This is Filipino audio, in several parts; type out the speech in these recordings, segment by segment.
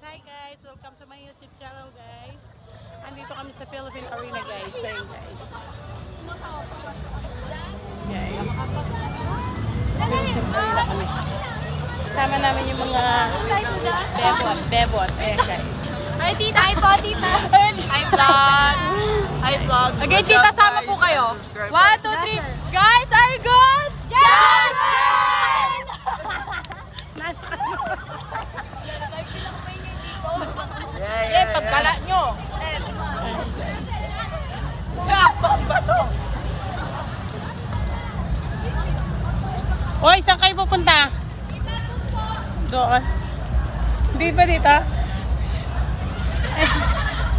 Hi guys! Welcome to my YouTube channel guys. Andito kami sa Philippine Arena guys. Ayun guys. Guys. Philippine Arena kami. Sama namin yung mga bebot. Ayan guys. Hi tita! Hi po tita! Hi vlog! Hi vlog! Okay tita, sama po kayo. 1, 2, 3. Guys, are you good? Yes! Pagkala nyo! Hoy, saan kayo pupunta? Doon. Hindi ba dito?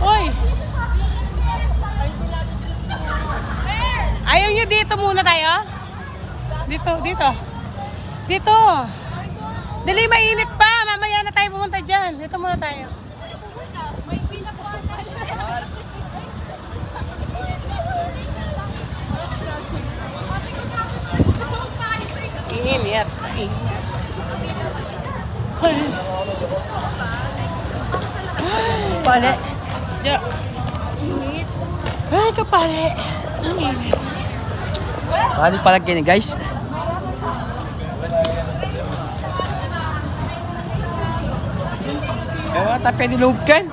Hoy! Ayaw nyo dito muna tayo? Dito. Dito. Dali, mainit pa. Mamaya na tayo pumunta dyan. Dito muna tayo. Init. Pale. Diyo. Ay, kapale. Paano palagyan guys? Ewa, tapi niloob kan?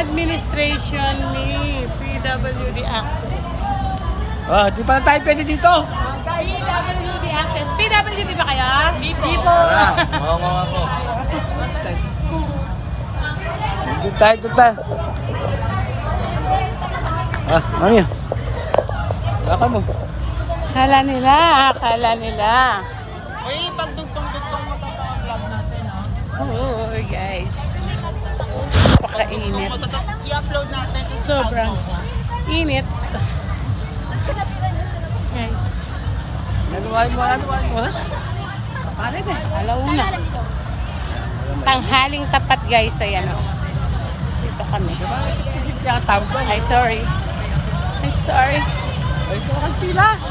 Administration ni PWD Access. Di pa na tayo pwede dito. PWD Access. PWD ba kayo? Bipo. Oo ako. Doon tayo. Mami. Lakad mo. Akala nila. Uy, pagdugtong-dugtong mo tayo ang vlog natin, ha? Oo, guys. Pakainit. I-upload natin. Sobrang init. Guys. Ano oras? Kapalit eh. Alauna. Tanghaling tapat guys. Ayan o. Dito kami. Hindi ka tawag ba? Ay, sorry. Ay, ito ang pilas.